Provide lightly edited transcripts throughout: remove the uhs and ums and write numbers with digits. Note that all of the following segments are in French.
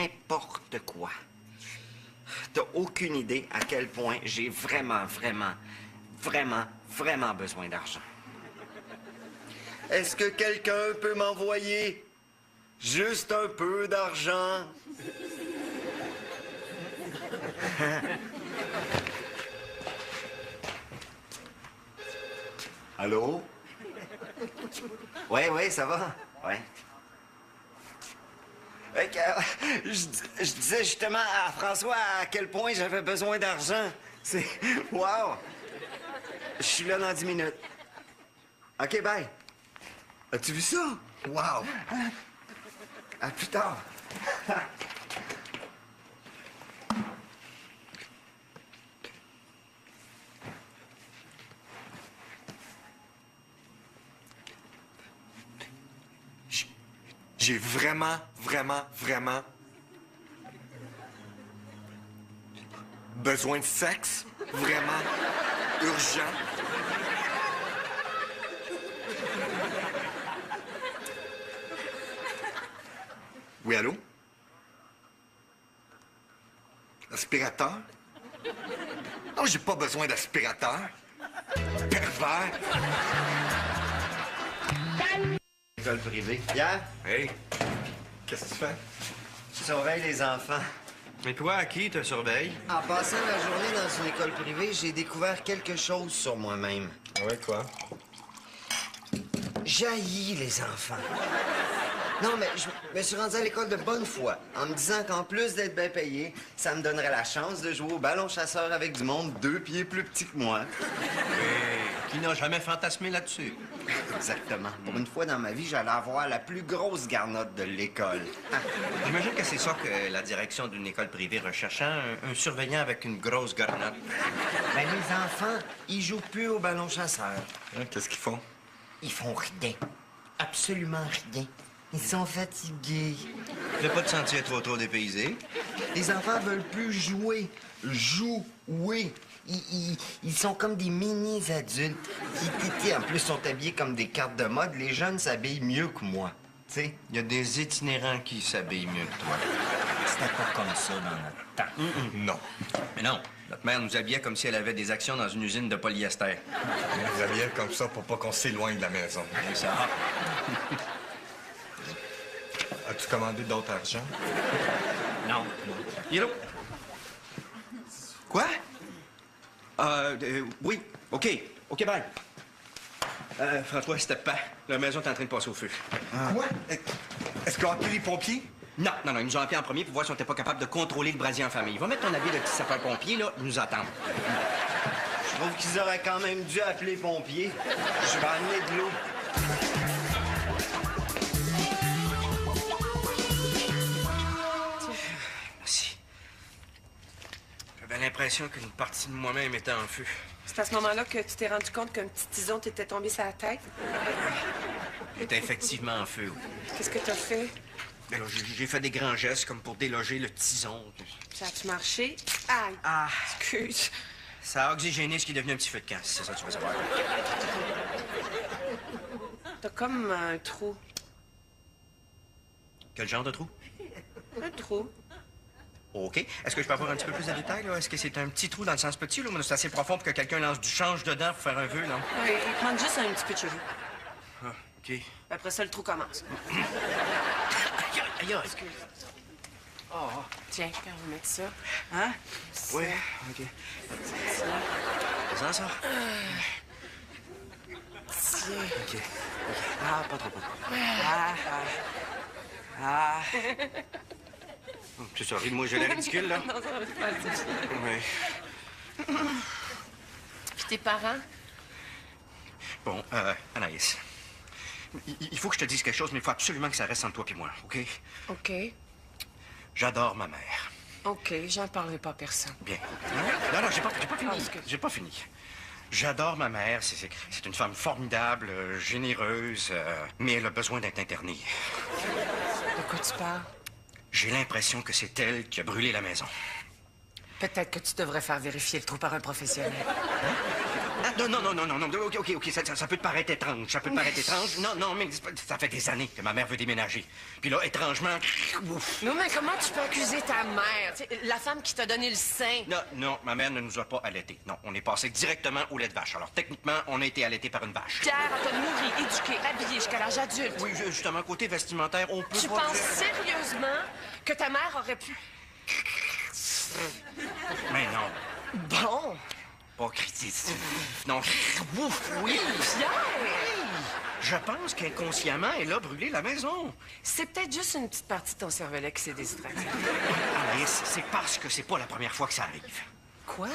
n'importe quoi. T'as aucune idée à quel point j'ai vraiment besoin d'argent. Est-ce que quelqu'un peut m'envoyer juste un peu d'argent? Allô? Oui, ça va? Oui. Je disais justement à François à quel point j'avais besoin d'argent. C'est... Wow! Je suis là dans 10 minutes. OK, bye. As-tu vu ça? Wow! À plus tard. J'ai vraiment besoin de sexe. Vraiment urgent. Oui, allô? Aspirateur? Non, j'ai pas besoin d'aspirateur. Pervers. École privée. Pierre? Hey, qu'est-ce que tu fais? Je surveille les enfants. Mais toi, à qui te surveilles? En passant la journée dans une école privée, j'ai découvert quelque chose sur moi-même. Ouais, quoi? J'haïs les enfants. Non, mais je me suis rendu à l'école de bonne foi, en me disant qu'en plus d'être bien payé, ça me donnerait la chance de jouer au ballon chasseur avec du monde 2 pieds plus petit que moi. Qui n'a jamais fantasmé là-dessus? Exactement. Pour une fois dans ma vie, j'allais avoir la plus grosse garnotte de l'école. J'imagine que c'est ça que la direction d'une école privée recherchant, un surveillant avec une grosse garnotte. Ben, les enfants, ils jouent plus au ballon chasseur. Hein, qu'est-ce qu'ils font? Ils font rien. Absolument rien. Ils sont fatigués. Tu veux pas te sentir trop dépaysé? Les enfants veulent plus jouer. Jouer. Ils sont comme des mini-adultes. En plus, sont habillés comme des cartes de mode. Les jeunes s'habillent mieux que moi. Tu sais? Il y a des itinérants qui s'habillent mieux que toi. C'était pas comme ça dans notre temps. Non. Mais non, notre mère nous habillait comme si elle avait des actions dans une usine de polyester. On les habillait comme ça pour pas qu'on s'éloigne de la maison. C'est ça. As-tu commandé d'autres argent? Non. Hello? Quoi? Oui. OK, bye. François, c'était pas. La maison est en train de passer au feu. Quoi? Est-ce qu'on a appelé les pompiers? Non, ils nous ont appelés en premier pour voir si on n'était pas capable de contrôler le brasier en famille. Va mettre ton habit de petit sapeur-pompier, là, ils nous attendent. Je trouve qu'ils auraient quand même dû appeler les pompiers. Je vais amener de l'eau. Merci. J'avais l'impression qu'une partie de moi-même était en feu. C'est à ce moment-là que tu t'es rendu compte qu'un petit tison t'était tombé sur la tête? Elle était effectivement en feu. Qu'est-ce que t'as fait? Ben là, j'ai fait des grands gestes comme pour déloger le tison. Ça a-tu marché? Aïe! Ah, Excuse. ça a oxygéné ce qui est devenu un petit feu de camp, si c'est ça que tu veux savoir. T'as comme un trou. Quel genre de trou? Un trou. OK. Est-ce que je peux avoir un petit peu plus de détails, là? Est-ce que c'est un petit trou dans le sens petit, là, ou c'est assez profond pour que quelqu'un lance du change dedans pour faire un vœu, là? Oui, il te manque juste un petit peu de cheveux. Ah, OK. Après ça, le trou commence. Aïe, Excuse. Oh, Tiens, on va mettre ça. Hein? oui, OK. C'est ça? Tiens. OK. Ah, pas trop. Ah. Oh, c'est ça, moi, j'ai l'air ridicule, là. Non, ça va pas le dire. Oui. Puis tes parents? Bon, Anaïs, il faut que je te dise quelque chose, mais il faut absolument que ça reste entre toi et moi, OK? OK. J'adore ma mère. OK, j'en parlerai pas à personne. Bien. Non, j'ai pas fini. Ah, excuse. J'ai pas fini. J'adore ma mère. C'est une femme formidable, généreuse, mais elle a besoin d'être internée. De quoi tu parles? J'ai l'impression que c'est elle qui a brûlé la maison. Peut-être que tu devrais faire vérifier le trou par un professionnel. Ah, non. OK. Ça peut te paraître étrange. Ça peut te paraître étrange. Non, mais ça fait des années que ma mère veut déménager. Puis là, étrangement... Ouf. Non, mais comment tu peux accuser ta mère? Tu sais, la femme qui t'a donné le sein. Non, ma mère ne nous a pas allaités. Non, on est passé directement au lait de vache. Alors, techniquement, on a été allaités par une vache. Pierre, on t'a nourri, éduqué, habillé jusqu'à l'âge adulte. Oui, justement, côté vestimentaire, on peut Tu pas penses dire- sérieusement que ta mère aurait pu... Mais non, Bon, pas critique. Non, ouf, oui. Pierre! Je pense qu'inconsciemment, elle a brûlé la maison. C'est peut-être juste une petite partie de ton cervelet qui s'est distraite. Alice, c'est parce que c'est pas la première fois que ça arrive. Quoi?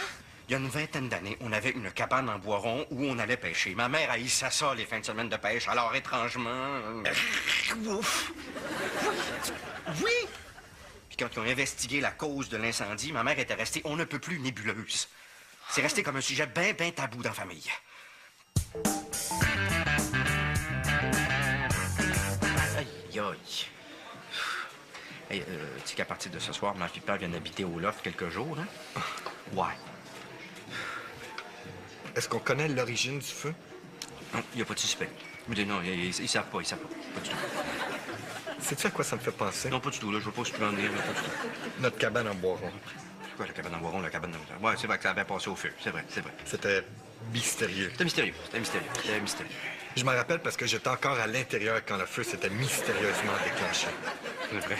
Il y a une vingtaine d'années, on avait une cabane en bois rond où on allait pêcher. Ma mère haïssait ça, les fins de semaine de pêche. Alors, étrangement... Ouf! Oui! Puis quand ils ont investigué la cause de l'incendie, ma mère était restée on ne peut plus nébuleuse. C'est resté comme un sujet bien tabou dans la famille. Aïe, aïe. Hey, tu sais qu'à partir de ce soir, ma fille père vient d'habiter au loft quelques jours, hein? Ouais. Est-ce qu'on connaît l'origine du feu? Non, il n'y a pas de suspect. Non, ils savent pas, Pas du tout. Sais-tu à quoi ça me fait penser? Non, pas du tout, là. Je veux pas supplémenter, mais pas du tout. Notre cabane en bois rond. C'est quoi, la cabane en bois rond, la cabane en... Ouais, c'est vrai que ça avait passé au feu. C'est vrai. C'était mystérieux. C'était mystérieux. Je m'en rappelle parce que j'étais encore à l'intérieur quand le feu s'était mystérieusement déclenché. C'est vrai.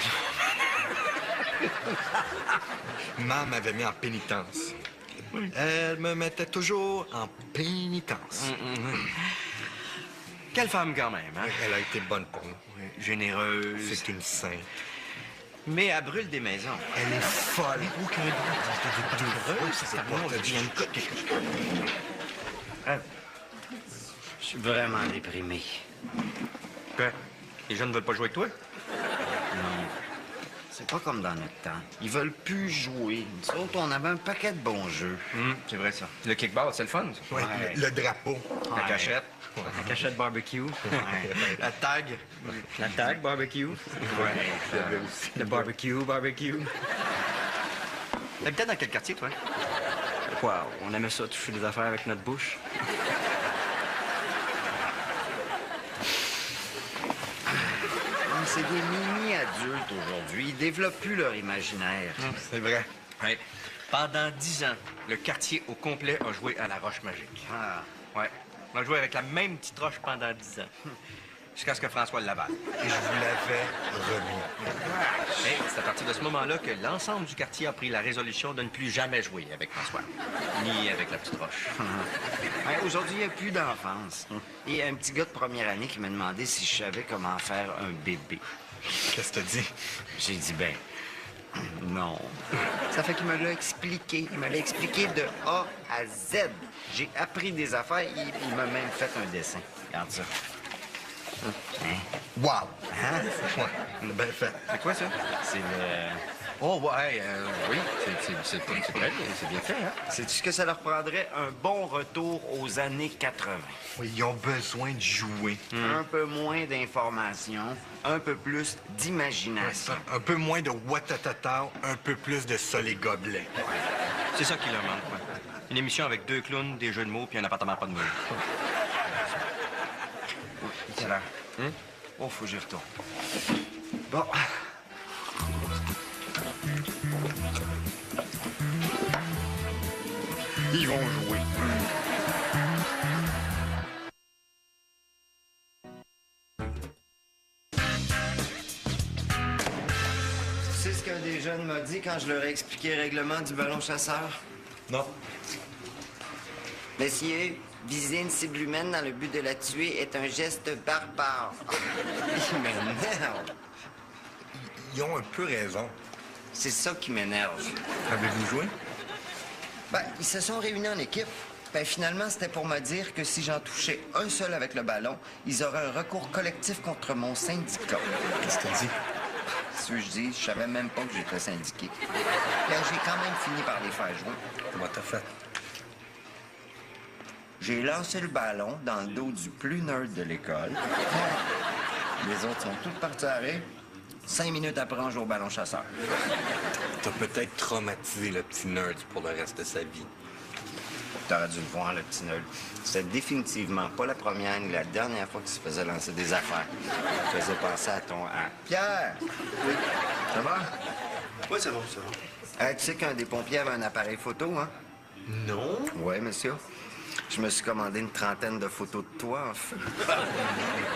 Maman m'avait mis en pénitence. Elle me mettait toujours en pénitence. Quelle femme, quand même, hein? Elle a été bonne pour nous. Généreuse. C'est une sainte. Mais elle brûle des maisons. Elle est folle. Aucun doute. C'est pas Je suis vraiment déprimé. Quoi? Les jeunes ne veulent pas jouer avec toi? C'est pas comme dans notre temps. Ils veulent plus jouer. Nous autres, on avait un paquet de bons jeux. C'est vrai, ça. Le kickball, c'est le fun, ça. Ouais, Ouais. le drapeau. La cachette. La cachette barbecue. La tag. La tag barbecue. Ouais. Le barbecue. T'habitais dans quel quartier, toi? Quoi? On aimait ça, toucher des affaires avec notre bouche. C'est des mini-adultes aujourd'hui. Ils développent plus leur imaginaire. C'est vrai. Ouais. Pendant 10 ans, le quartier au complet a joué à la roche magique. Ah. Ouais. On a joué avec la même petite roche pendant 10 ans. Jusqu'à ce que François l'avale. Et je vous l'avais remis. Et c'est à partir de ce moment-là que l'ensemble du quartier a pris la résolution de ne plus jamais jouer avec François. Ni avec la petite roche. Ouais, aujourd'hui, il n'y a plus d'enfance. Et il y a un petit gars de première année qui m'a demandé si je savais comment faire un bébé. Qu'est-ce que t'as dit? J'ai dit, ben, non. Ça fait qu'il me l'a expliqué. Il me l'a expliqué de A à Z. J'ai appris des affaires. Il m'a même fait un dessin. Regarde ça. Hein? Wow! Hein? Ouais, bien fait. C'est quoi, ça? C'est le... Oh, ouais, oui. C'est très bien. C'est bien fait, hein? Sais-tu ce que ça leur prendrait? Un bon retour aux années 80. Oui, ils ont besoin de jouer. Un peu moins d'informations, un peu plus d'imagination. Un peu moins de watatata, un peu plus de sol et gobelets. C'est ça qui leur manque, quoi. Une émission avec 2 clowns, des jeux de mots, puis un appartement pas de mur. C'est là. Oh, faut que j'y retourne. Bon. Ils vont jouer. Tu sais ce qu'un des jeunes m'a dit quand je leur ai expliqué le règlement du ballon chasseur? Non. Messieurs, viser une cible humaine dans le but de la tuer est un geste barbare. Il m'énerve. Ils ont un peu raison. C'est ça qui m'énerve. Avez-vous joué? Ben, ils se sont réunis en équipe. Ben, finalement, c'était pour me dire que si j'en touchais un seul avec le ballon, ils auraient un recours collectif contre mon syndicat. Qu'est-ce que t'as dit? Ce que je dis, je savais même pas que j'étais syndiqué. Ben, j'ai quand même fini par les faire jouer. Comment t'as fait? J'ai lancé le ballon dans le dos du plus nerd de l'école. Les autres sont tous partis à rire. 5 minutes après, on joue au ballon chasseur. T'as peut-être traumatisé le petit nerd pour le reste de sa vie. T'aurais dû le voir, le petit nœud. C'était définitivement pas la première ni la dernière fois qu'il se faisait lancer des affaires. Il faisait penser à ton... Pierre! Oui? Ça va? Oui, c'est bon, c'est bon. Tu sais qu'un des pompiers avait un appareil photo, hein? Non? Oui, monsieur. Je me suis commandé une trentaine de photos de toi, en fait.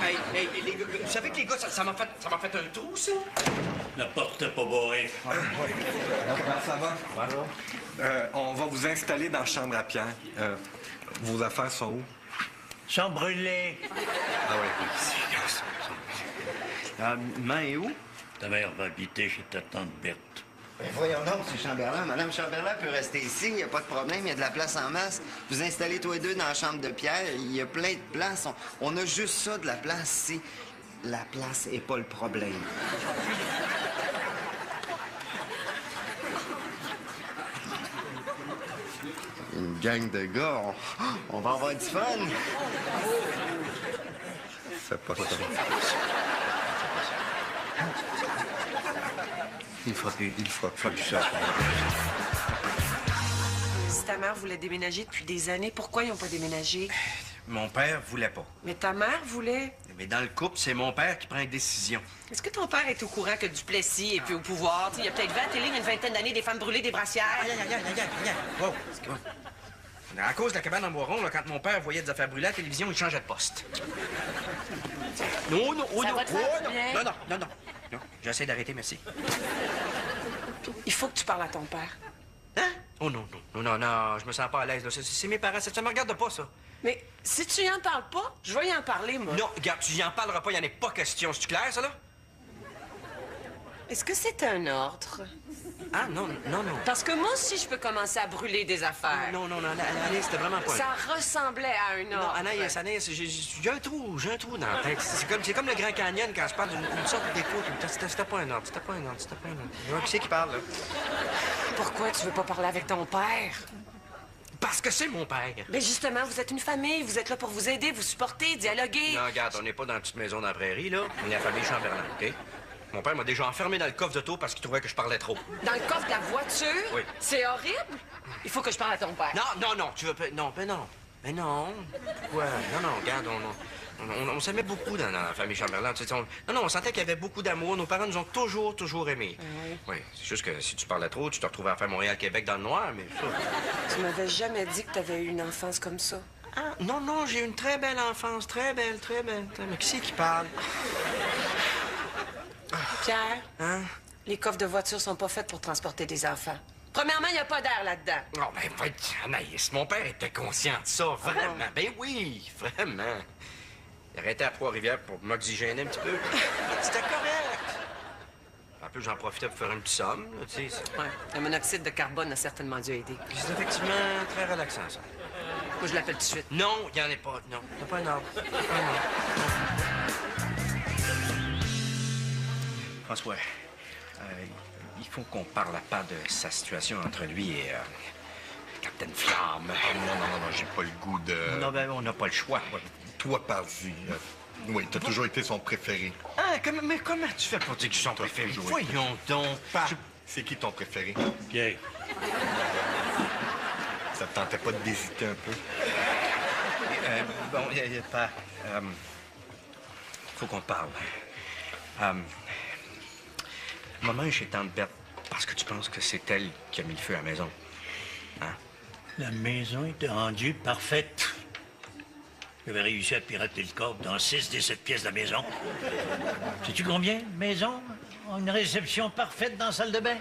Hey, les gars, vous savez que les gars, ça m'a fait un trou, ça? La porte n'est pas barrée. Ça va? On va vous installer dans la chambre à Pierre. Vos affaires sont où? Sans brûler. Ah oui. Maman est où? Ta mère va habiter chez ta tante Berthe. Ben voyons donc, c'est Chamberlain. Madame Chamberlain peut rester ici, il n'y a pas de problème, il y a de la place en masse. Vous installez tous les deux dans la chambre de Pierre, il y a plein de place. On a juste ça de la place ici. La place est pas le problème. Une gang de gars, on va avoir du fun. Fais pas ça. Il fera plus ça. Si ta mère voulait déménager depuis des années, pourquoi ils n'ont pas déménagé? Mon père voulait pas. Mais ta mère voulait. Mais dans le couple, c'est mon père qui prend une décision. Est-ce que ton père est au courant que Duplessis est plus au pouvoir? Tu sais, il a peut-être vu à la télé il y a une vingtaine d'années des femmes brûlées, des brassières. Wow. À cause de la cabane en bois rond, là, quand mon père voyait des affaires brûlées à la télévision, il changeait de poste. Non, Ça va te faire du bien. Non. J'essaie d'arrêter, merci. Il faut que tu parles à ton père. Hein? Oh non, je me sens pas à l'aise, là. C'est mes parents, ça me regarde pas, ça. Mais si tu y en parles pas, je vais y en parler, moi. Non, regarde, tu y en parleras pas, il en est pas question. C'est-tu clair, ça, là? Est-ce que c'est un ordre? Ah, non. Parce que moi aussi, je peux commencer à brûler des affaires. Non, Anaïs, c'était vraiment pas... Ça ressemblait à un Non, ordre. Anaïs, j'ai un trou dans la tête. C'est comme le Grand Canyon quand je parle d'une sorte d'écho. C'était pas un ordre. Qui c'est qui parle, là? Pourquoi tu veux pas parler avec ton père? Parce que c'est mon père. Mais justement, vous êtes une famille, vous êtes là pour vous aider, vous supporter, dialoguer. Non, regarde, on n'est pas dans une petite maison dans la prairie, là. On est la famille Chamberlain, OK? Mon père m'a déjà enfermé dans le coffre d'auto parce qu'il trouvait que je parlais trop. Dans le coffre de la voiture? Oui. C'est horrible. Il faut que je parle à ton père. Non, tu veux pas... Non, ben non. Pourquoi? Non, regarde, on s'aimait beaucoup dans la famille Chamberlain. Tu sais, on sentait qu'il y avait beaucoup d'amour. Nos parents nous ont toujours aimés. Oui. Oui, c'est juste que si tu parlais trop, tu te retrouvais à faire Montréal-Québec dans le noir, mais ça... Tu m'avais jamais dit que tu avais eu une enfance comme ça. Ah, non, j'ai eu une très belle enfance. Très belle. Mais qui c'est qui parle? Pierre, Hein? les coffres de voiture sont pas faits pour transporter des enfants. Premièrement, il n'y a pas d'air là-dedans. Oh, ben, Anaïs, mon père était conscient de ça, vraiment. Ben oui, vraiment. Il arrêtait à Trois-Rivières pour m'oxygéner un petit peu. C'était correct. En plus, j'en profitais pour faire une petite somme, là, tu sais. Ouais, le monoxyde de carbone a certainement dû aider. Puis c'est effectivement très relaxant, ça. Moi, je l'appelle tout de suite. Non, il n'y en a pas. Non, t'as pas un ordre. François, il faut qu'on parle à part de sa situation entre lui et Captain Flamme. Non, j'ai pas le goût de... Non, ben, on n'a pas le choix. Toi, par-y. Oui, t'as toujours été son préféré. Ah, mais comment tu fais pour dire que je suis son préféré? toujours Voyons donc. C'est qui ton préféré? Pierre, Ça te tentait pas d'hésiter un peu? Bon, pas... faut qu'on parle. Maman est chez Tante Berthe parce que tu penses que c'est elle qui a mis le feu à la maison. Hein? la maison était rendue parfaite. J'avais réussi à pirater le coffre dans 6 des 7 pièces de la maison. Sais-tu combien de maisons ont une réception parfaite dans la salle de bain?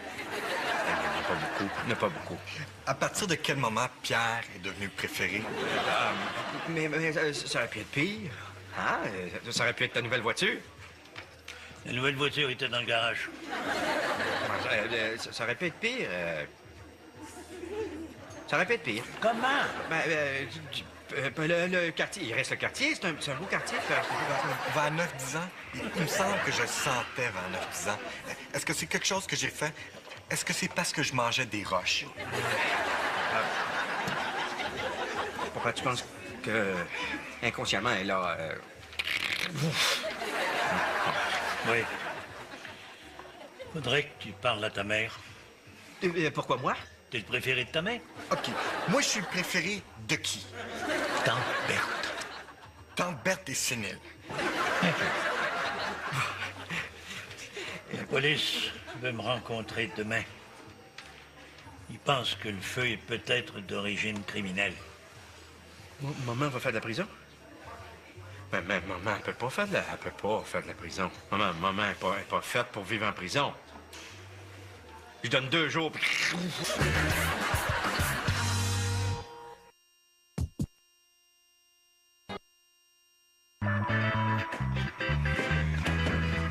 Il n'y en a pas beaucoup. À partir de quel moment Pierre est devenu le préféré? Mais ça aurait pu être pire. Hein? Ça aurait pu être ta nouvelle voiture. La nouvelle voiture était dans le garage. Ça aurait pu être pire. Ça aurait pu être pire. Comment? Le quartier, il reste le quartier, c'est un beau quartier. Vers 9-10 ans, il me semble que je le sentais vers 9-10 ans. Est-ce que c'est quelque chose que j'ai fait? Est-ce que c'est parce que je mangeais des roches? Pourquoi tu penses que inconsciemment elle a... Oui. Faudrait que tu parles à ta mère. Pourquoi moi? T'es le préféré de ta mère? OK. Moi, je suis le préféré de qui? Tante Berthe. Tante Berthe est sénile. La police veut me rencontrer demain. Ils pensent que le feu est peut-être d'origine criminelle. Maman va faire de la prison? Mais maman, elle peut pas faire de la prison. Maman est pas faite pour vivre en prison. Je donne 2 jours.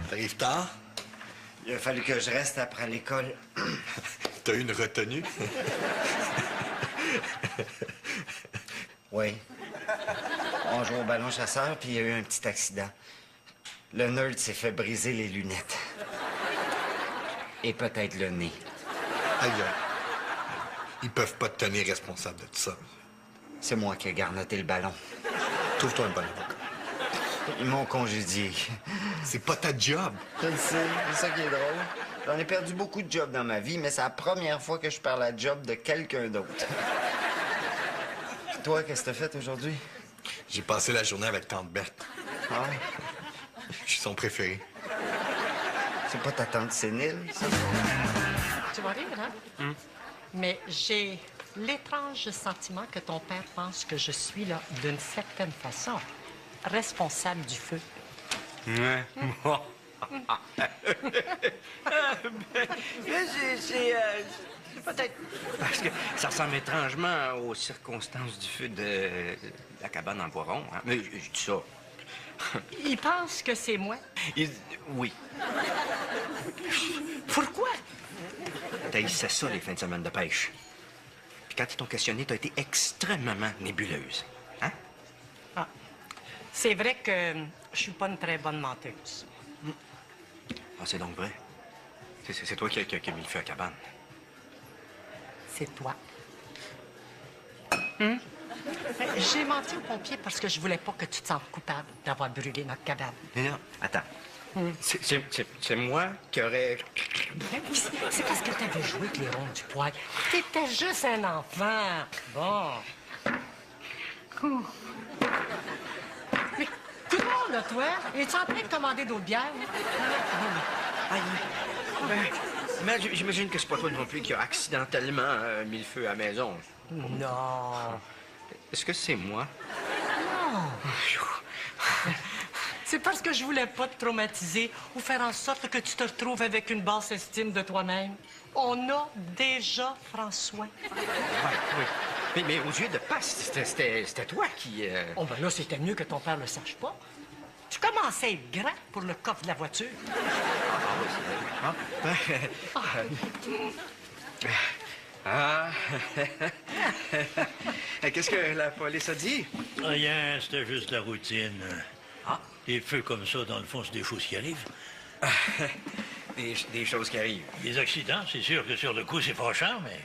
T'arrives tard? Il a fallu que je reste après l'école. T'as eu une retenue? Oui. On joue au ballon chasseur, puis il y a eu un petit accident. Le nerd s'est fait briser les lunettes. Et peut-être le nez. Aïe, aïe. Ils peuvent pas te tenir responsable de tout ça. C'est moi qui ai garnoté le ballon. Trouve-toi un bon avocat. Ils m'ont congédié. C'est pas ta job. Je le sais, c'est ça qui est drôle. J'en ai perdu beaucoup de jobs dans ma vie, mais c'est la première fois que je perds la job de quelqu'un d'autre. Toi, qu'est-ce que t'as fait aujourd'hui? J'ai passé la journée avec tante Berthe. Ah, Je suis son préféré. c'est pas ta tante sénile, ça? Tu vas rire, hein? Mais j'ai l'étrange sentiment que ton père pense que je suis, là, d'une certaine façon, responsable du feu. Ouais. C'est peut-être parce que ça ressemble étrangement aux circonstances du feu de la cabane en Boiron. Hein? Mais je dis ça. Il pense que c'est moi. Oui. Pourquoi? T'haïssais ça, les fins de semaine de pêche. Puis quand ils t'ont questionné, t'as été extrêmement nébuleuse. Hein? Ah, c'est vrai que je suis pas une très bonne menteuse. Ah, c'est donc vrai. C'est toi qui as mis le feu à la cabane. C'est toi. J'ai menti aux pompiers parce que je voulais pas que tu te sentes coupable d'avoir brûlé notre cabane. Non, attends. C'est moi qui aurais... Ben oui, c'est parce que t'avais joué avec les rondes du poil. T'étais juste un enfant. Bon. Mais tout le monde, là, toi, es-tu en train de commander d'autres bières? Aïe. Mais j'imagine que c'est pas toi non plus qui a accidentellement mis le feu à la maison. Non. Est-ce que c'est moi? C'est parce que je voulais pas te traumatiser ou faire en sorte que tu te retrouves avec une basse estime de toi-même. On a déjà François. Oui. Mais aux yeux de passe, c'était toi qui... Oh, ben là, c'était mieux que ton père le sache pas. Tu commençais à être grand pour le coffre de la voiture. Qu'est-ce que la police a dit? Rien, c'était juste la routine. Des feux comme ça, dans le fond, c'est des choses qui arrivent. Des choses qui arrivent. Des accidents, c'est sûr que sur le coup, c'est fâchant, mais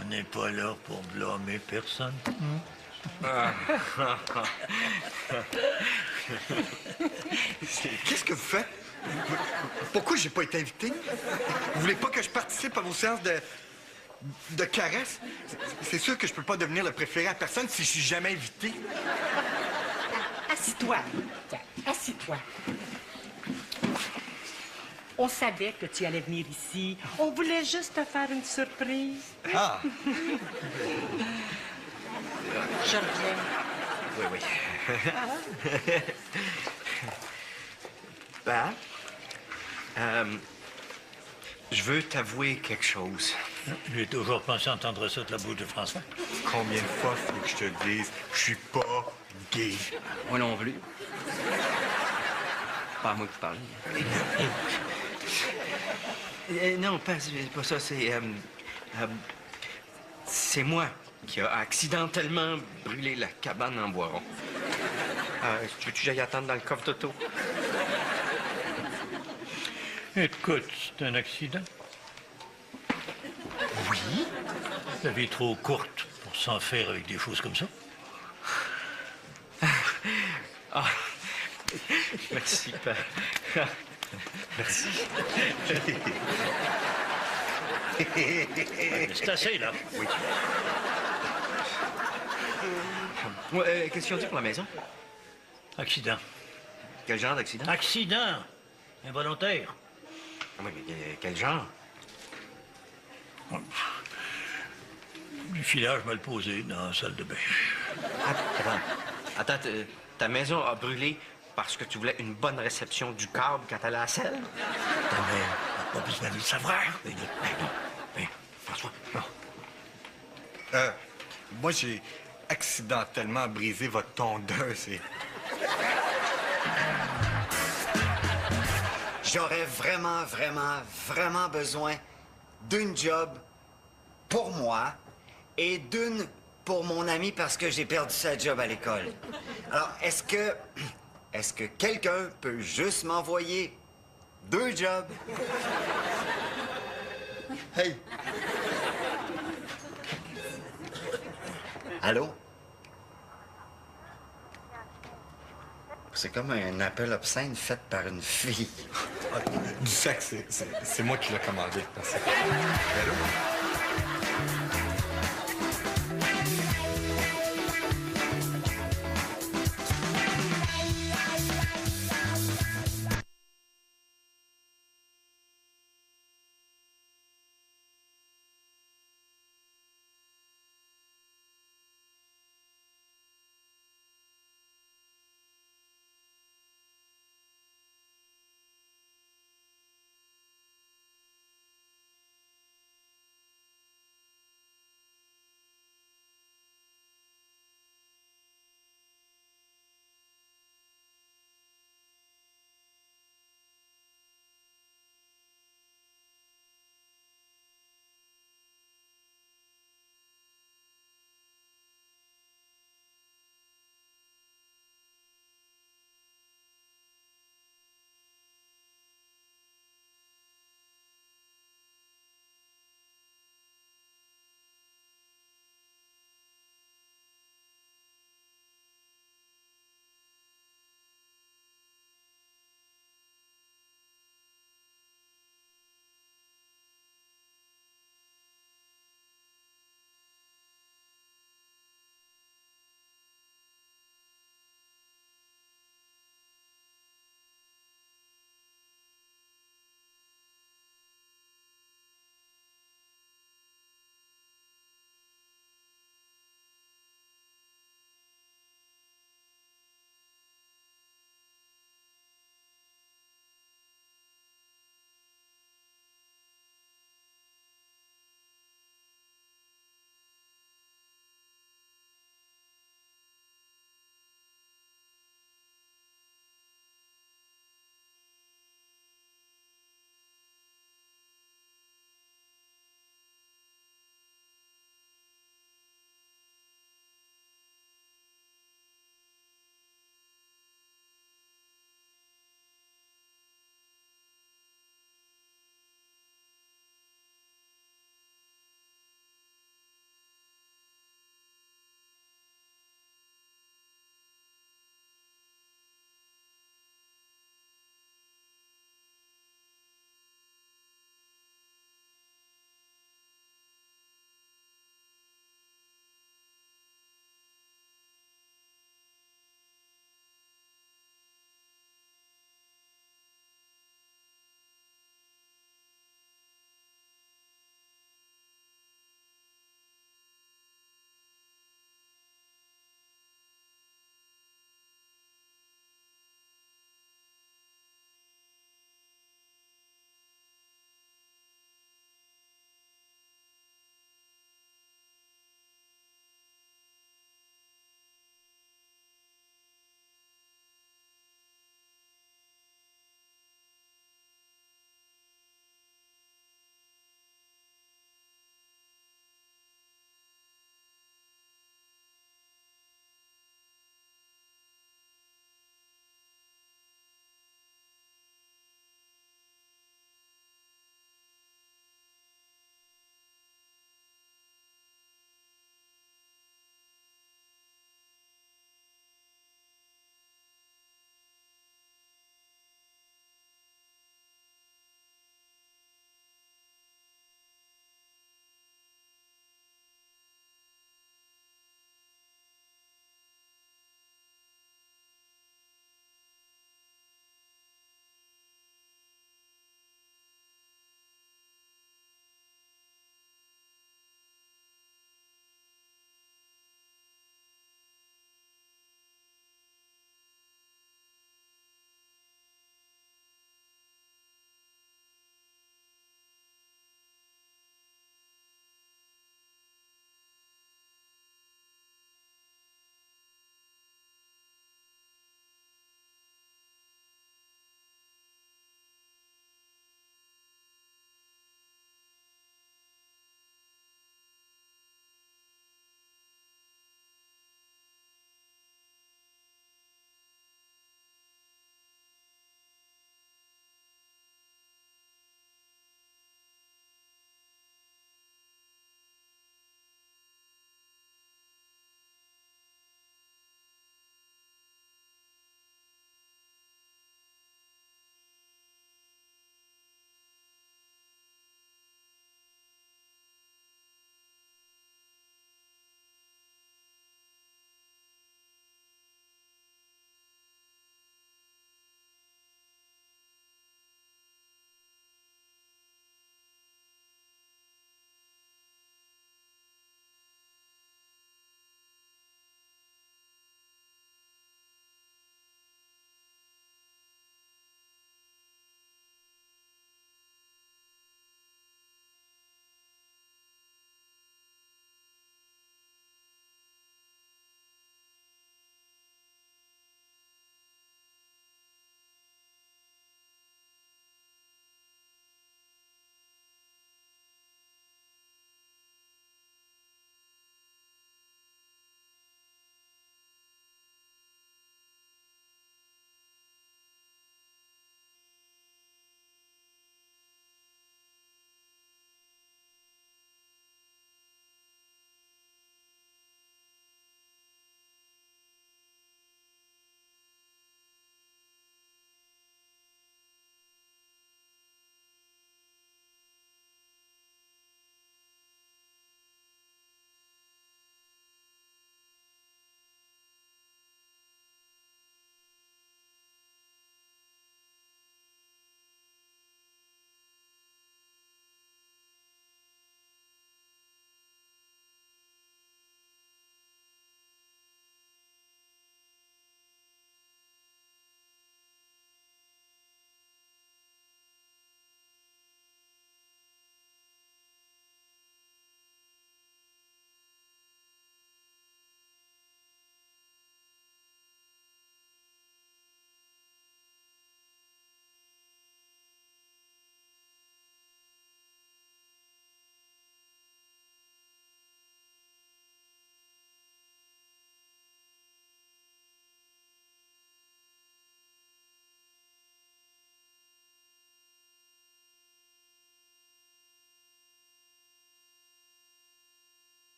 on n'est pas là pour blâmer personne. Qu'est-ce que vous faites? Pourquoi j'ai pas été invité? Vous voulez pas que je participe à vos séances de caresses? C'est sûr que je peux pas devenir le préféré à personne si je suis jamais invité. Assis-toi. Tiens, assis-toi. On savait que tu allais venir ici. On voulait juste te faire une surprise. Ah! Je reviens. Oui. Ben, je veux t'avouer quelque chose. J'ai toujours pensé entendre ça de la bouche de François. Combien de fois faut que je te le dise? Je suis pas gay. Moi non plus. Pas à moi que vous parlez. Non, c'est pas ça. C'est moi qui a accidentellement brûlé la cabane en Boiron. Tu veux que j'aille attendre dans le coffre d'auto? Écoute, c'est un accident. Oui? La vie est trop courte pour s'en faire avec des choses comme ça. Merci, père. Merci. C'est assez, là. Oui. Qu'est-ce qu'ils ont dit pour la maison? Accident. Quel genre d'accident? Accident! Involontaire. Ah oui, mais quel genre? Du filage mal posé dans la salle de bain. Attends, ta maison a brûlé parce que tu voulais une bonne réception du câble quand elle a la selle? Ta mère n'a pas besoin de le savoir. Ben non. Ben, François, non. Moi, j'ai accidentellement brisé votre tondeuse et... J'aurais vraiment besoin d'une job pour moi et d'une pour mon ami parce que j'ai perdu sa job à l'école. Alors, est-ce que quelqu'un peut juste m'envoyer 2 jobs? Hey, Allô? C'est comme un appel obscène fait par une fille. du sexe, c'est moi qui l'ai commandé. Merci. Allô?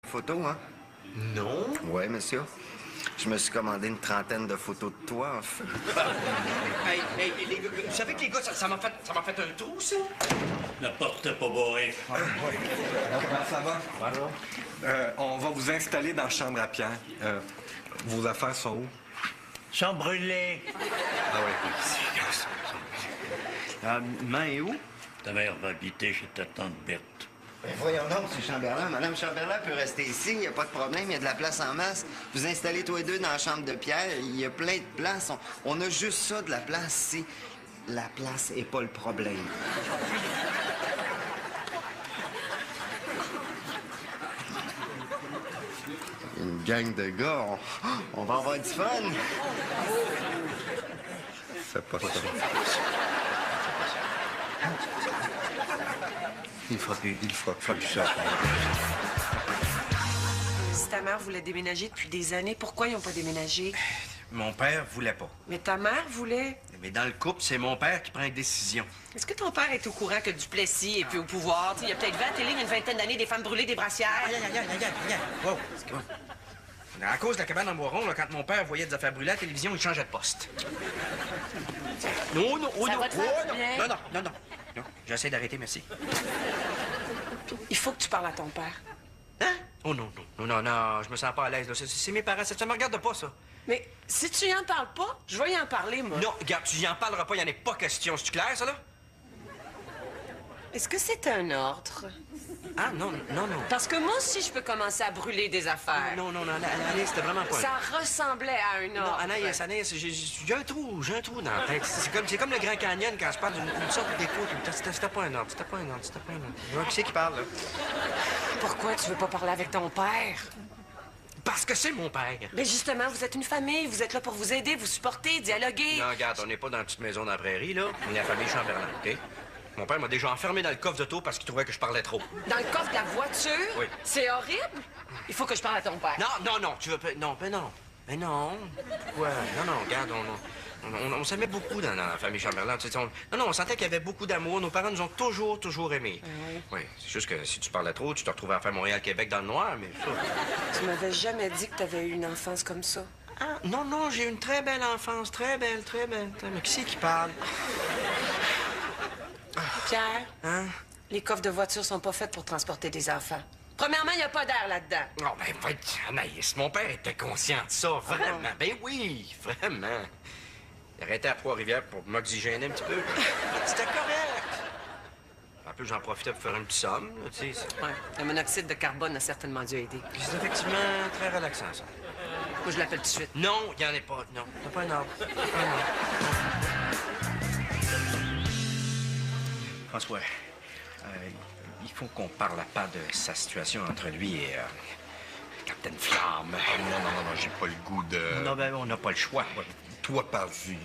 Photos, hein? Non? Ouais, monsieur. Je me suis commandé une trentaine de photos de toi, en fait. Hey, les gars, vous savez que les gars, ça m'a fait un trou, ça? La porte n'est pas barrée. Comment ça va? On va vous installer dans la chambre à Pierre. Vos affaires sont où? Sans brûler. Ah oui, Main est où? Ta mère va habiter chez ta tante Berthe. Ben voyons donc, c'est Chamberlain. Madame Chamberlain peut rester ici, il n'y a pas de problème, il y a de la place en masse. Vous installez tous les deux dans la chambre de Pierre, il y a plein de place. On a juste ça de la place ici. La place est pas le problème. Une gang de gars, on va avoir du fun. Fais pas ça. Il fera plus ça. Si ta mère voulait déménager depuis des années, pourquoi ils n'ont pas déménagé? Mon père voulait pas. Mais ta mère voulait. Mais dans le couple, c'est mon père qui prend une décision. Est-ce que ton père est au courant que Duplessis est plus au pouvoir? Tu sais, il y a peut-être vu à la télé il y a une vingtaine d'années des femmes brûlées des brassières. Wow. À cause de la cabane en bois rond, là, quand mon père voyait des affaires brûlées à la télévision, il changeait de poste. Non, Ça va te faire du bien? non. J'essaie d'arrêter, merci. Il faut que tu parles à ton père. Hein? Oh non, je me sens pas à l'aise, là. C'est mes parents, ça me regarde pas, ça. Mais si tu y en parles pas, je vais y en parler, moi. Non, regarde, tu y en parleras pas, il en est pas question. C'est-tu clair, ça, là? Est-ce que c'est un ordre? Ah, non. Parce que moi aussi, je peux commencer à brûler des affaires. Non, Anaïs, c'était vraiment pas... Ça ressemblait à un Non, ordre. Anaïs, j'ai un trou dans la tête. C'est comme le Grand Canyon quand je parle d'une sorte d'écho. C'était pas un ordre. Qui c'est qui parle, là? Pourquoi tu veux pas parler avec ton père? Parce que c'est mon père. Mais justement, vous êtes une famille, vous êtes là pour vous aider, vous supporter, dialoguer. Non, regarde, on n'est pas dans une petite maison dans la prairie, là. On est la famille Chamberlain, OK? Mon père m'a déjà enfermé dans le coffre d'auto parce qu'il trouvait que je parlais trop. Dans le coffre de la voiture? Oui. C'est horrible. Il faut que je parle à ton père. Non, tu veux pas... Non, ben non. Mais non. Pourquoi? Non, regarde, on s'aimait beaucoup dans la famille Chamberlain. Tu sais, on sentait qu'il y avait beaucoup d'amour. Nos parents nous ont toujours aimés. Oui, c'est juste que si tu parlais trop, tu te retrouvais à faire Montréal-Québec dans le noir, mais ça... Tu m'avais jamais dit que tu avais eu une enfance comme ça. Ah, non, j'ai eu une très belle enfance. Très belle. Mais qui c'est qui parle? Pierre, Hein? les coffres de voiture sont pas faits pour transporter des enfants. Premièrement, il n'y a pas d'air là-dedans. Oh, ben, Anaïs, mon père était conscient de ça, vraiment. Ben oui, vraiment. Il arrêtait à Trois-Rivières pour m'oxygéner un petit peu. C'était correct. En plus, j'en profitais pour faire une petite somme, là, tu sais. Ouais, le monoxyde de carbone a certainement dû aider. Puis c'est effectivement très relaxant, ça. Moi, je l'appelle tout de suite. Non, il n'y en a pas. Non, t'as pas un ordre. François, il faut qu'on parle à part de sa situation entre lui et Captain Flamme. Non, j'ai pas le goût de... Non, ben, on n'a pas le choix. Toi, parle-y.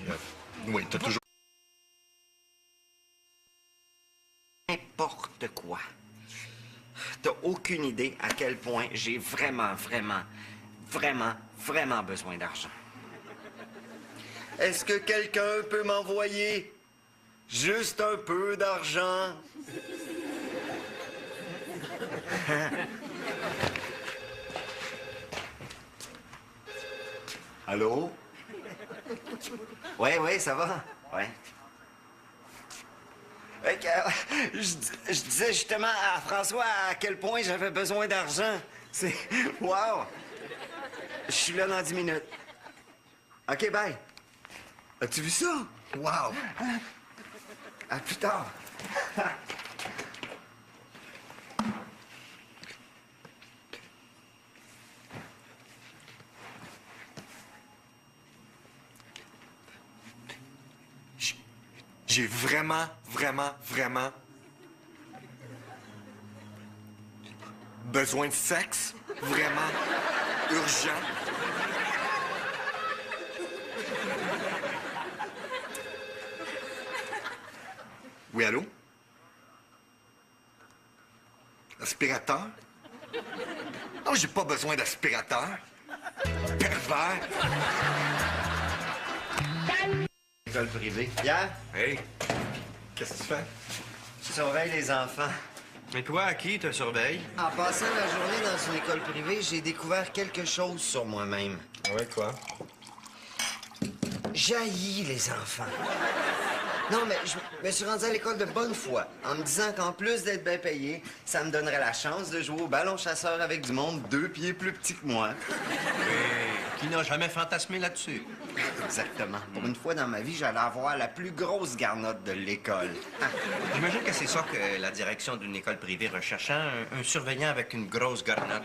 Oui, t'as toujours... N'importe quoi. T'as aucune idée à quel point j'ai vraiment besoin d'argent. Est-ce que quelqu'un peut m'envoyer juste un peu d'argent? Allô? Oui, ça va. Ouais. Je disais justement à François à quel point j'avais besoin d'argent. C'est... Wow! Je suis là dans 10 minutes. OK, bye. As-tu vu ça? Wow! À plus tard. J'ai vraiment besoin de sexe. Vraiment urgent. Oui, allô? Aspirateur? Non, j'ai pas besoin d'aspirateur. Pervers. École privée. Pierre, Hey, Qu'est-ce que tu fais? je surveille les enfants. Et toi, à qui te surveille? En passant la journée dans une école privée, j'ai découvert quelque chose sur moi-même. Ouais, quoi? J'haïs les enfants. Non, mais je me suis rendu à l'école de bonne foi, en me disant qu'en plus d'être bien payé, ça me donnerait la chance de jouer au ballon chasseur avec du monde 2 pieds plus petit que moi. Qui n'a jamais fantasmé là-dessus? Exactement. Pour une fois dans ma vie, j'allais avoir la plus grosse garnotte de l'école. J'imagine que c'est ça que la direction d'une école privée recherchant, un surveillant avec une grosse garnotte.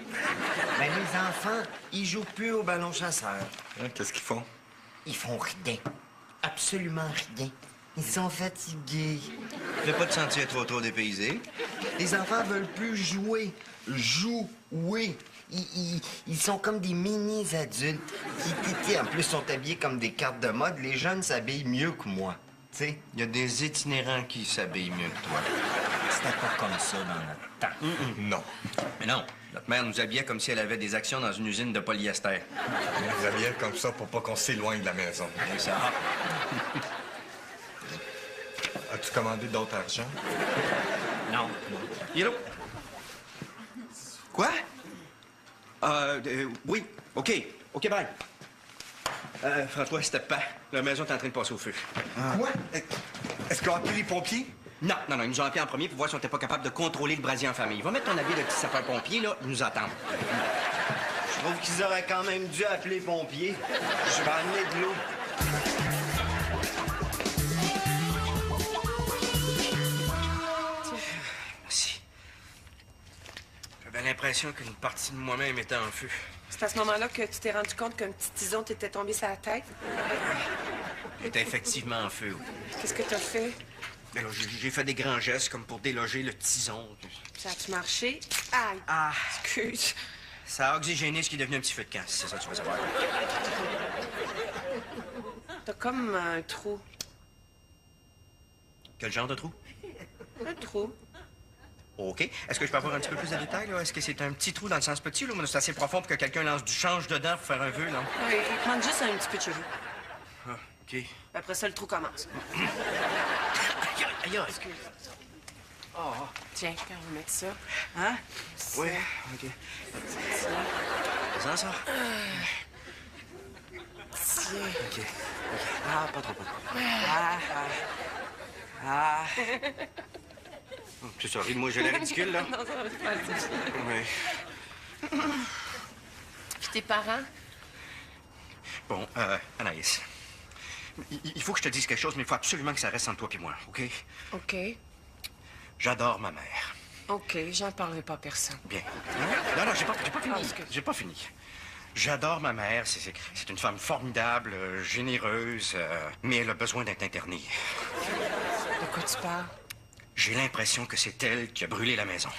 Mais les enfants, ils jouent plus au ballon chasseur. Hein, qu'est-ce qu'ils font? Ils font rien. Absolument rien. Ils sont fatigués. Fais pas te sentir trop dépaysé. Les enfants veulent plus jouer. Jouer. Ils sont comme des mini-adultes qui, en plus, sont habillés comme des cartes de mode. Les jeunes s'habillent mieux que moi. Tu sais, Il y a des itinérants qui s'habillent mieux que toi. c'était pas comme ça dans notre temps. Non. Mais non, notre mère nous habillait comme si elle avait des actions dans une usine de polyester. On nous habillait comme ça pour pas qu'on s'éloigne de la maison. C'est ça. As-tu commandé d'autres argent? Non. Hello? Quoi? Oui. OK, bye. François, c'était pas. La maison est en train de passer au feu. Quoi? Est-ce qu'on a appelé les pompiers? Non, ils nous ont appelés en premier pour voir si on n'était pas capable de contrôler le brasier en famille. Va mettre ton habit de petit sapeur-pompier, là, ils nous attendent. Je trouve qu'ils auraient quand même dû appeler les pompiers. Je vais amener de l'eau. Merci. J'avais l'impression qu'une partie de moi-même était en feu. C'est à ce moment-là que tu t'es rendu compte qu'un petit tison t'était tombé sur la tête? Elle était effectivement en feu. Qu'est-ce que t'as fait? Mais là, j'ai fait des grands gestes comme pour déloger le tison. Ça a-tu marché? Aïe! Ah, Excuse. ça a oxygéné ce qui est devenu un petit feu de camp, si c'est ça que tu veux savoir. T'as comme un trou. Quel genre de trou? Un trou. OK. Est-ce que je peux avoir un petit peu plus de détails, là? Est-ce que c'est un petit trou dans le sens petit, là, ou c'est assez profond pour que quelqu'un lance du change dedans pour faire un vœu, là? Oui, il te manque juste un petit peu de cheveux. Ah, OK. Après ça, le trou commence. Aïe, Excuse. Oh. Tiens, on va mettre ça. Hein? Oui, OK. C'est ça? Tiens. OK. Ah, pas trop. Ah. Oh, c'est ça, moi, j'ai l'air ridicule, là. Non, ça va pas le dire. Oui. Puis tes parents? Bon, Anaïs, il faut que je te dise quelque chose, mais il faut absolument que ça reste entre toi et moi, OK? OK. J'adore ma mère. OK, j'en parlerai pas à personne. Bien. Non, j'ai pas fini. Ah, excuse. J'ai pas fini. J'adore ma mère. C'est une femme formidable, généreuse, mais elle a besoin d'être internée. De quoi tu parles? J'ai l'impression que c'est elle qui a brûlé la maison.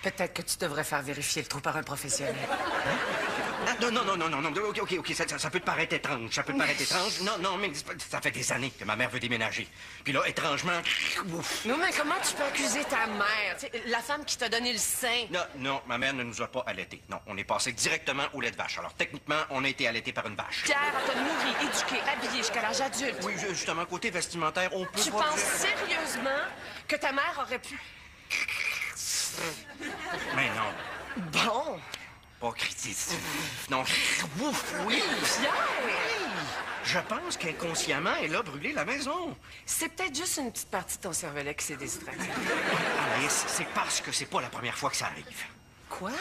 Peut-être que tu devrais faire vérifier le trou par un professionnel. Ah, non. OK. Ça peut te paraître étrange. Non, mais ça fait des années que ma mère veut déménager. Puis là, étrangement... Ouf. Non, mais comment tu peux accuser ta mère? T'sais, la femme qui t'a donné le sein. Non, ma mère ne nous a pas allaités. Non, on est passé directement au lait de vache. Alors, techniquement, on a été allaités par une vache. Pierre, on t'a nourri, éduqué, habillé jusqu'à l'âge adulte. Oui, justement, côté vestimentaire, on peut Tu pas penses dire- sérieusement que ta mère aurait pu... Mais non, Bon. pas critique. Non, ouf, oui. Pierre! Je pense qu'inconsciemment, elle a brûlé la maison. C'est peut-être juste une petite partie de ton cervelet qui s'est distraite. Anaïs, c'est parce que c'est pas la première fois que ça arrive. Quoi?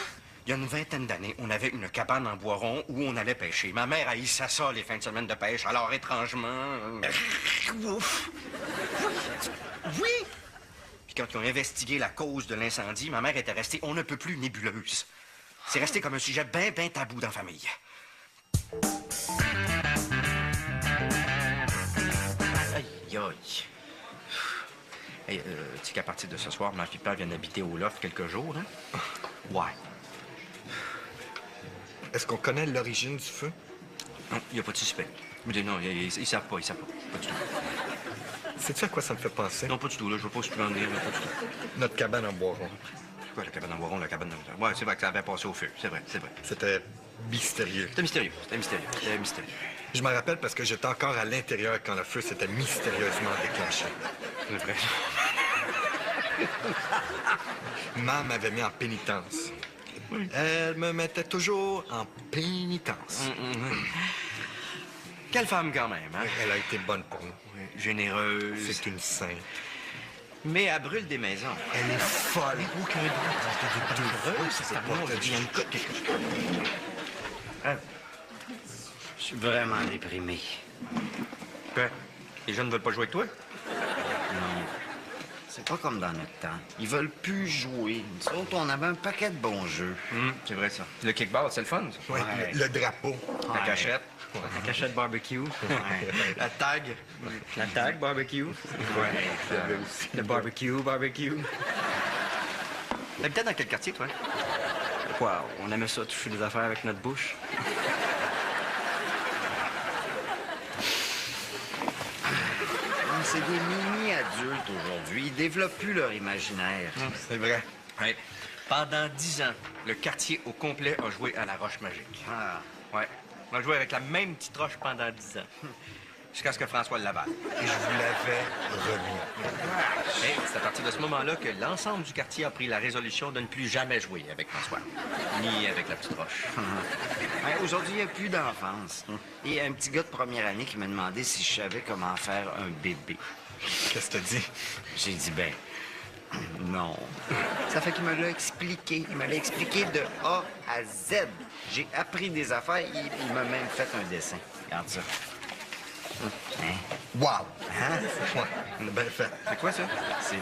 Il y a une vingtaine d'années, on avait une cabane en bois rond où on allait pêcher. Ma mère haïssait ça, les fins de semaine de pêche. Alors, étrangement... Ouf. Oui! Puis quand ils ont investigué la cause de l'incendie, ma mère était restée on ne peut plus nébuleuse. C'est resté comme un sujet bien tabou dans la famille. Aïe, aïe. Hey, tu sais qu'à partir de ce soir, ma fille père vient d'habiter au loft quelques jours, hein? Ouais. Est-ce qu'on connaît l'origine du feu? Non, il n'y a pas de suspect. Non, ils savent pas, Pas du tout. Sais-tu à quoi ça me fait penser? Non, pas du tout, là. Je veux pas se en dire, là, pas du tout. Notre cabane en bois rond. Quoi, la cabane en bois rond, la cabane en... Ouais, c'est vrai que ça avait passé au feu. C'est vrai. C'était mystérieux. C'était mystérieux. Je m'en rappelle parce que j'étais encore à l'intérieur quand le feu s'était mystérieusement déclenché. C'est vrai. Maman m'avait mis en pénitence. Elle me mettait toujours en pénitence. Quelle femme, quand même, hein? Elle a été bonne pour nous. Généreuse. C'est une sainte. Mais elle brûle des maisons. Elle est folle. Aucun doute. Je suis vraiment déprimé. Quoi? Les jeunes ne veulent pas jouer avec toi? C'est pas comme dans notre temps. Ils veulent plus jouer. Nous autres, on avait un paquet de bons jeux. C'est vrai, ça. Le kickball, c'est le fun, ça. Ouais, Ouais. le drapeau. La cachette. La cachette barbecue. La tag. La tag barbecue. Ouais. Le barbecue. T'habitais dans quel quartier, toi? Quoi? On aimait ça, toucher des affaires avec notre bouche. C'est des mini-adultes aujourd'hui. Ils développent plus leur imaginaire. C'est vrai. Ouais. Pendant 10 ans, le quartier au complet a joué à la roche magique. Ah. Ouais. On a joué avec la même petite roche pendant 10 ans. Jusqu'à ce que François l'avale. Et je vous l'avais remis. Et c'est à partir de ce moment-là que l'ensemble du quartier a pris la résolution de ne plus jamais jouer avec François. Ni avec la petite roche. Ouais, aujourd'hui, il n'y a plus d'enfance. Et un petit gars de première année qui m'a demandé si je savais comment faire un bébé. Qu'est-ce que t'as dit? J'ai dit, ben, non. Ça fait qu'il me l'a expliqué. Il me l'a expliqué de A à Z. J'ai appris des affaires. Il m'a même fait un dessin. Regarde ça. Hein? Wow! Hein? Ouais, on a bien fait. C'est quoi, ça? C'est le...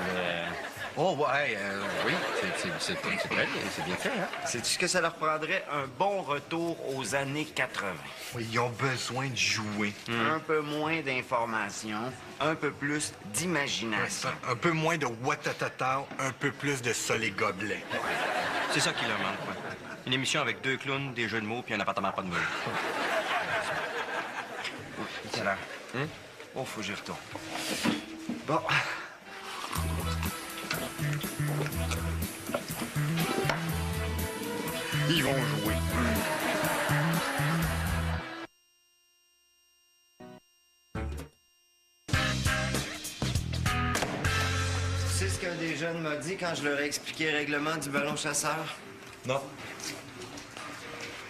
Oh, ouais, oui, c'est très bien, c'est bien fait, hein? Sais-tu ce que ça leur prendrait? Un bon retour aux années 80. Oui, ils ont besoin de jouer. Un peu moins d'informations, un peu plus d'imagination. Un peu moins de watatata, un peu plus de sol et gobelet. C'est ça qui leur manque, quoi. Une émission avec 2 clowns, des jeux de mots, puis un appartement pas de mur. C'est là. Oh, faut que j'y retourne. Bon. Ils vont jouer. Tu sais ce qu'un des jeunes m'a dit quand je leur ai expliqué le règlement du ballon chasseur? Non.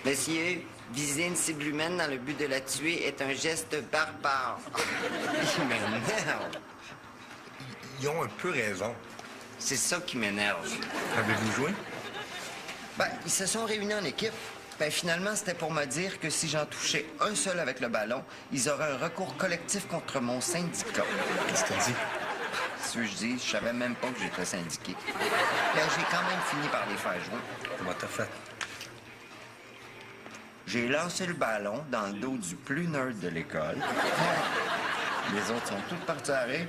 Messieurs, viser une cible humaine dans le but de la tuer est un geste barbare. Il m'énerve. Ils ont un peu raison. C'est ça qui m'énerve. Avez-vous joué? Ben, ils se sont réunis en équipe. Ben, finalement, c'était pour me dire que si j'en touchais un seul avec le ballon, ils auraient un recours collectif contre mon syndicat. Qu'est-ce que t'as dit? Si je dis, je savais même pas que j'étais syndiqué. Ben, j'ai quand même fini par les faire jouer. Comment t'as fait? J'ai lancé le ballon dans le dos du plus nerd de l'école. Les autres sont tous partis à rire.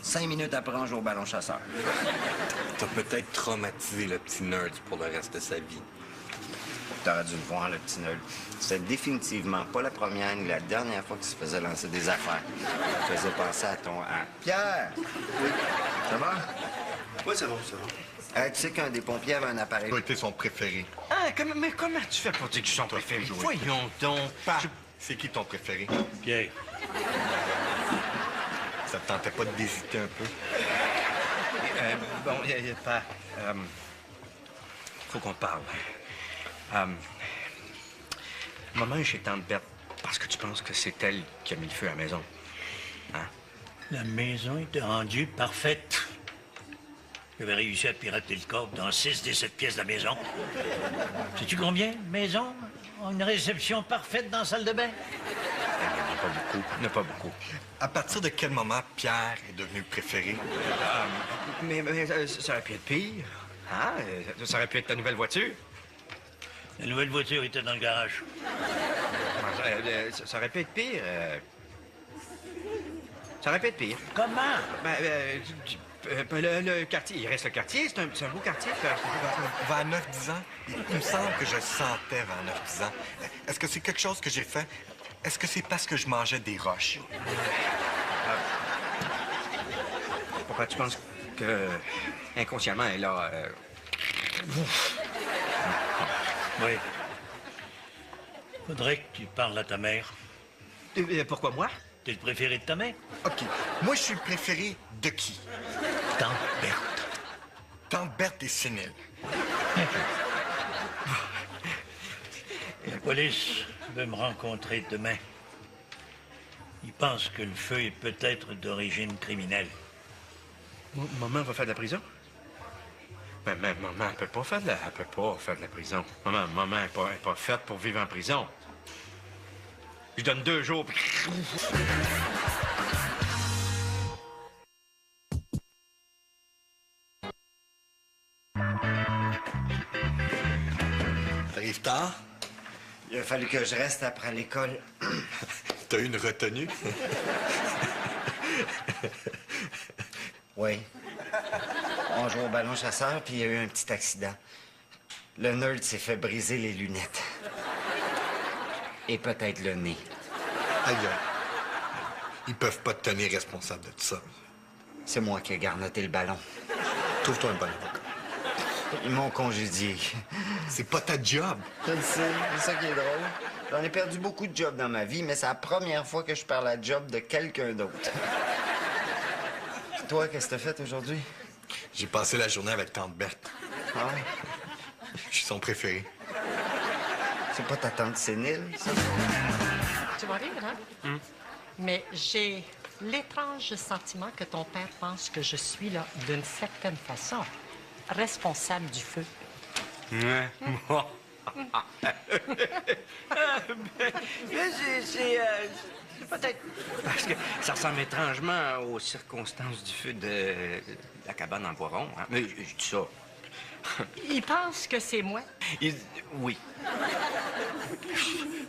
5 minutes après, on joue au ballon chasseur. T'as peut-être traumatisé le petit nerd pour le reste de sa vie. T'aurais dû le voir, le petit nerd. C'était définitivement pas la première ni la dernière fois qu'il se faisait lancer des affaires. Ça faisait penser à ton... Pierre! Oui? Ça va? Ouais, ça va, ça va. Tu sais qu'un des pompiers avait un appareil... Tu as été son préféré. Ah, mais comment tu fais pour dire que je suis son préféré? Voyons donc. Pas. C'est qui ton préféré? Pierre, Ça te tentait pas d'hésiter un peu? Bon, pas... faut qu'on parle. Maman est chez Tante Berthe parce que tu penses que c'est elle qui a mis le feu à la maison. Hein? la maison était rendue parfaite. J'avais réussi à pirater le coffre dans 6 des 7 pièces de la maison. Sais-tu combien de maisons ont une réception parfaite dans la salle de bain? Il n'y en a pas beaucoup. À partir de quel moment Pierre est devenu le préféré? Mais ça aurait pu être pire. Hein? Ça aurait pu être ta nouvelle voiture. La nouvelle voiture était dans le garage. Ça aurait pu être pire. Ça aurait pu être pire. Comment? Le quartier, il reste le quartier, c'est un beau quartier. Vers 9-10 ans, il me semble que je le sentais vers 9-10 ans. Est-ce que c'est quelque chose que j'ai fait? Est-ce que c'est parce que je mangeais des roches? Pourquoi tu penses que inconsciemment elle a... Oui. Faudrait que tu parles à ta mère. Pourquoi moi? T'es le préféré de ta mère? OK. Moi, je suis le préféré de qui? Tante Berthe. tante Berthe est sénile. La police veut me rencontrer demain. Il pense que le feu est peut-être d'origine criminelle. Maman va faire de la prison? Mais maman, elle peut pas faire de la prison. Maman est pas faite pour vivre en prison. Je donne 2 jours, puis... T'arrives tard? Il a fallu que je reste après l'école. T'as eu une retenue? Oui. On jouait au ballon chasseur, puis il y a eu un petit accident. Le nerd s'est fait briser les lunettes. Et peut-être le nez. Aïe, aïe. Ils peuvent pas te tenir responsable de tout ça. C'est moi qui ai garnoté le ballon. Trouve-toi un bon avocat. Ils m'ont congédié. C'est pas ta job. Je le sais, c'est ça qui est drôle. J'en ai perdu beaucoup de jobs dans ma vie, mais c'est la première fois que je perds la job de quelqu'un d'autre. Toi, qu'est-ce que t'as fait aujourd'hui? J'ai passé la journée avec tante Berthe. Ah, Je suis son préféré. c'est pas ta tante sénile, ça? Tu vas rire, hein? Mais j'ai l'étrange sentiment que ton père pense que je suis, là, d'une certaine façon, responsable du feu. Ouais. C'est peut-être parce que ça ressemble étrangement aux circonstances du feu de la cabane en bois rond. Hein? Mais je dis ça. Il pense que c'est moi. Oui.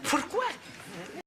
Pourquoi